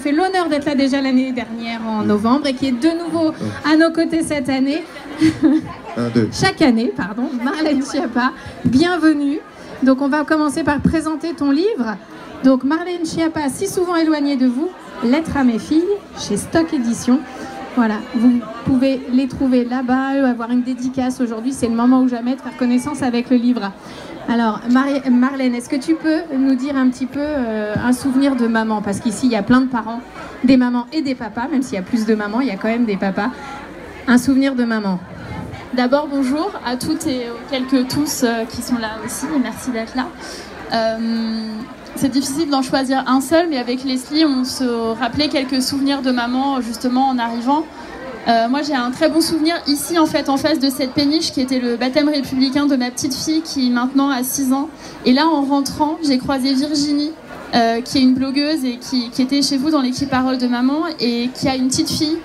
fait l'honneur d'être là déjà l'année dernière en novembre et qui est de nouveau à nos côtés cette année. Chaque année, pardon. Marlène Schiappa, bienvenue. Donc on va commencer par présenter ton livre. Donc Marlène Schiappa, si souvent éloignée de vous, Lettres à mes filles, chez Stock Éditions. Voilà, vous pouvez les trouver là-bas, avoir une dédicace aujourd'hui, c'est le moment ou jamais de faire connaissance avec le livre. Alors Marlène, est-ce que tu peux nous dire un petit peu un souvenir de maman? Parce qu'ici il y a plein de parents, des mamans et des papas, même s'il y a plus de mamans, il y a quand même des papas. Un souvenir de maman. D'abord bonjour à toutes et quelques tous qui sont là aussi, et merci d'être là. C'est difficile d'en choisir un seul, mais avec Leslie, on se rappelait quelques souvenirs de maman justement en arrivant. Moi, j'ai un très bon souvenir ici, en fait, en face de cette péniche qui était le baptême républicain de ma petite fille qui maintenant a 6 ans. Et là, en rentrant, j'ai croisé Virginie, qui est une blogueuse et qui était chez vous dans l'équipe Parole de Maman et qui a une petite fille.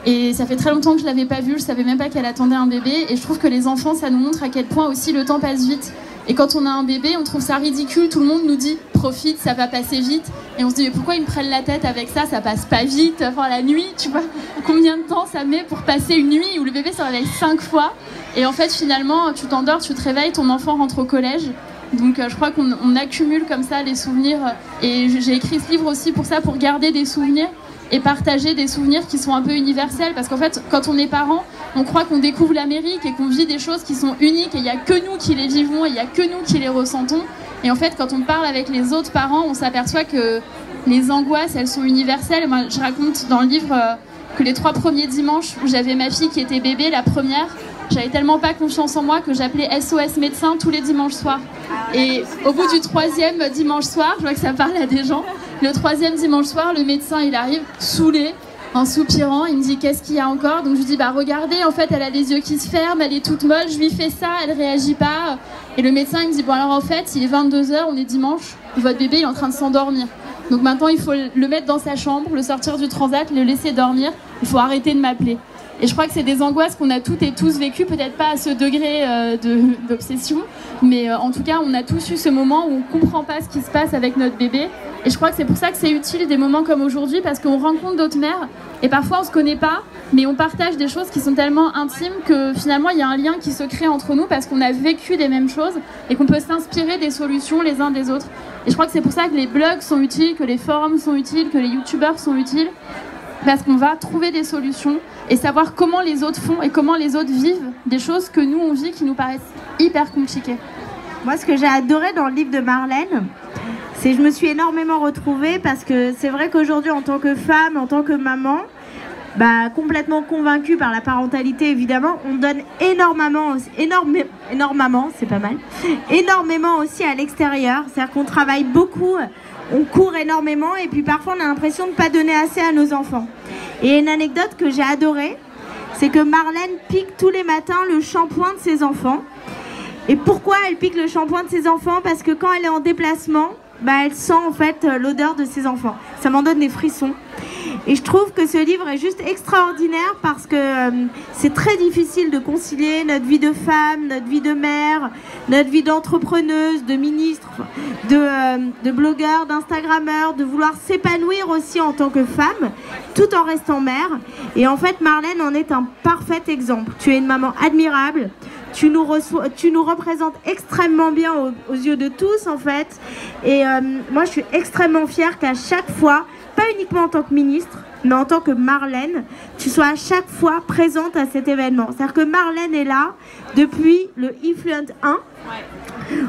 Et ça fait très longtemps que je ne l'avais pas vue, je ne savais même pas qu'elle attendait un bébé. Et je trouve que les enfants, ça nous montre à quel point aussi le temps passe vite. Et quand on a un bébé, on trouve ça ridicule, tout le monde nous dit « profite, ça va passer vite ». Et on se dit « mais pourquoi ils me prennent la tête avec ça, ça passe pas vite, enfin la nuit, tu vois, combien de temps ça met pour passer une nuit où le bébé se réveille 5 fois ?» Et en fait, finalement, tu t'endors, tu te réveilles, ton enfant rentre au collège. Donc je crois qu'on accumule comme ça les souvenirs. Et j'ai écrit ce livre aussi pour ça, pour garder des souvenirs et partager des souvenirs qui sont un peu universels. Parce qu'en fait, quand on est parent, on croit qu'on découvre l'Amérique et qu'on vit des choses qui sont uniques et il n'y a que nous qui les vivons et il n'y a que nous qui les ressentons. Et en fait, quand on parle avec les autres parents, on s'aperçoit que les angoisses, elles sont universelles. Moi, je raconte dans le livre que les 3 premiers dimanches où j'avais ma fille qui était bébé, la première, j'avais tellement pas confiance en moi que j'appelais SOS médecin tous les dimanches soirs. Et au bout du 3e dimanche soir, je vois que ça parle à des gens, le 3e dimanche soir, le médecin, il arrive saoulé, en soupirant, il me dit qu'est-ce qu'il y a encore? Donc je lui dis bah regardez, en fait elle a les yeux qui se ferment, elle est toute molle, je lui fais ça, elle réagit pas. Et le médecin il me dit bon alors en fait il est 22h, on est dimanche, votre bébé il est en train de s'endormir. Donc maintenant il faut le mettre dans sa chambre, le sortir du transat, le laisser dormir, il faut arrêter de m'appeler. Et je crois que c'est des angoisses qu'on a toutes et tous vécues, peut-être pas à ce degré d'obsession, mais en tout cas on a tous eu ce moment où on comprend pas ce qui se passe avec notre bébé. Et je crois que c'est pour ça que c'est utile des moments comme aujourd'hui, parce qu'on rencontre d'autres mères et parfois on se connaît pas, mais on partage des choses qui sont tellement intimes que finalement il y a un lien qui se crée entre nous parce qu'on a vécu des mêmes choses et qu'on peut s'inspirer des solutions les uns des autres. Et je crois que c'est pour ça que les blogs sont utiles, que les forums sont utiles, que les youtubeurs sont utiles, parce qu'on va trouver des solutions et savoir comment les autres font et comment les autres vivent des choses que nous on vit qui nous paraissent hyper compliquées. Moi, ce que j'ai adoré dans le livre de Marlène, c'est que je me suis énormément retrouvée parce que c'est vrai qu'aujourd'hui, en tant que femme, en tant que maman, complètement convaincue par la parentalité, évidemment, on donne énormément, c'est pas mal, énormément aussi à l'extérieur. C'est-à-dire qu'on travaille beaucoup, on court énormément et puis parfois on a l'impression de ne pas donner assez à nos enfants. Et une anecdote que j'ai adorée, c'est que Marlène pique tous les matins le shampoing de ses enfants. Et pourquoi elle pique le shampoing de ses enfants? Parce que quand elle est en déplacement, elle sent en fait l'odeur de ses enfants. Ça m'en donne des frissons. Et je trouve que ce livre est juste extraordinaire parce que c'est très difficile de concilier notre vie de femme, notre vie de mère, notre vie d'entrepreneuse, de ministre, de blogueur, d'instagrammeur, de vouloir s'épanouir aussi en tant que femme, tout en restant mère. Et en fait, Marlène en est un parfait exemple. Tu es une maman admirable. Tu nous représentes extrêmement bien aux yeux de tous en fait. Et moi je suis extrêmement fière qu'à chaque fois, pas uniquement en tant que ministre, mais en tant que Marlène, tu sois à chaque fois présente à cet événement. C'est-à-dire que Marlène est là depuis le Influent 1,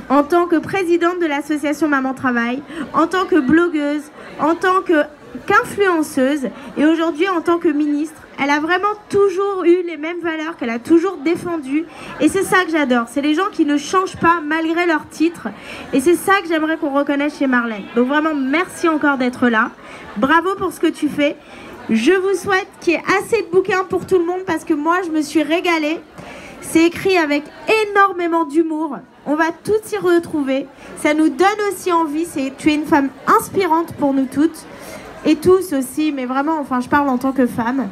en tant que présidente de l'association Maman Travail, en tant que blogueuse, en tant qu'influenceuse et aujourd'hui en tant que ministre. Elle a vraiment toujours eu les mêmes valeurs qu'elle a toujours défendues et c'est ça que j'adore, c'est les gens qui ne changent pas malgré leur titre et c'est ça que j'aimerais qu'on reconnaisse chez Marlène. Donc vraiment merci encore d'être là, bravo pour ce que tu fais. Je vous souhaite qu'il y ait assez de bouquins pour tout le monde parce que moi je me suis régalée. C'est écrit avec énormément d'humour, on va toutes s'y retrouver, ça nous donne aussi envie, tu es une femme inspirante pour nous toutes et tous aussi, mais vraiment, enfin je parle en tant que femme.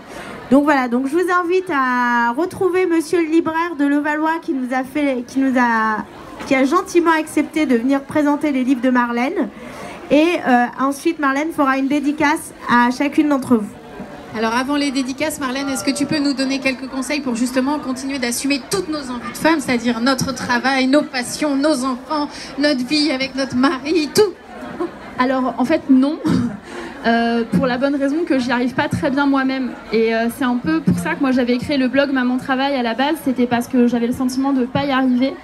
Donc voilà, donc je vous invite à retrouver monsieur le libraire de Levallois qui a gentiment accepté de venir présenter les livres de Marlène. Et ensuite, Marlène fera une dédicace à chacune d'entre vous. Alors avant les dédicaces, Marlène, est-ce que tu peux nous donner quelques conseils pour justement continuer d'assumer toutes nos envies de femmes, c'est-à-dire notre travail, nos passions, nos enfants, notre vie avec notre mari, tout? Alors en fait non, pour la bonne raison que j'y arrive pas très bien moi-même. Et c'est un peu pour ça que moi j'avais créé le blog Maman Travail à la base, c'était parce que j'avais le sentiment de ne pas y arriver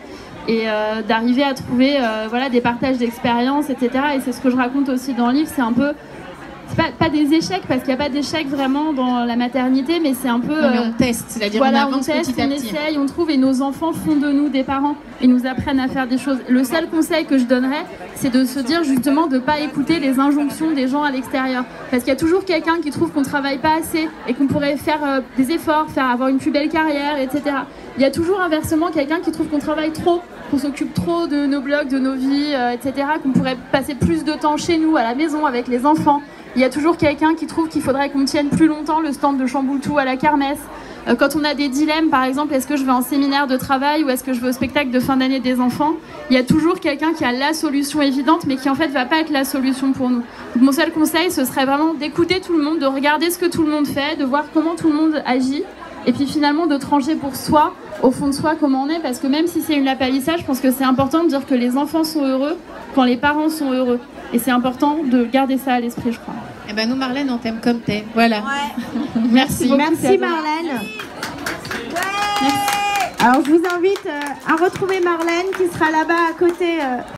et d'arriver à trouver voilà, des partages d'expériences, etc. Et c'est ce que je raconte aussi dans le livre, c'est un peu... C'est pas des échecs, parce qu'il n'y a pas d'échecs vraiment dans la maternité, mais c'est un peu... Non, mais on teste, c'est-à-dire voilà, on avance petit à petit. On essaye, on trouve, et nos enfants font de nous des parents, et nous apprennent à faire des choses. Le seul conseil que je donnerais, c'est de se dire justement de ne pas écouter les injonctions des gens à l'extérieur. Parce qu'il y a toujours quelqu'un qui trouve qu'on ne travaille pas assez, et qu'on pourrait faire des efforts, avoir une plus belle carrière, etc. Il y a toujours inversement quelqu'un qui trouve qu'on travaille trop, qu'on s'occupe trop de nos blogs, de nos vies, etc., qu'on pourrait passer plus de temps chez nous, à la maison, avec les enfants. Il y a toujours quelqu'un qui trouve qu'il faudrait qu'on tienne plus longtemps le stand de Chamboultou à la kermesse. Quand on a des dilemmes, par exemple, est-ce que je vais en séminaire de travail ou est-ce que je vais au spectacle de fin d'année des enfants, il y a toujours quelqu'un qui a la solution évidente, mais qui en fait va pas être la solution pour nous. Donc mon seul conseil, ce serait vraiment d'écouter tout le monde, de regarder ce que tout le monde fait, de voir comment tout le monde agit, et puis finalement de trancher pour soi, au fond de soi, comment on est, parce que même si c'est une lapalissade, je pense que c'est important de dire que les enfants sont heureux quand les parents sont heureux. Et c'est important de garder ça à l'esprit, je crois. Eh ben nous, Marlène, on t'aime comme t'es. Voilà. Ouais. Merci. Merci Marlène. Ouais. Merci. Alors je vous invite à retrouver Marlène qui sera là-bas à côté.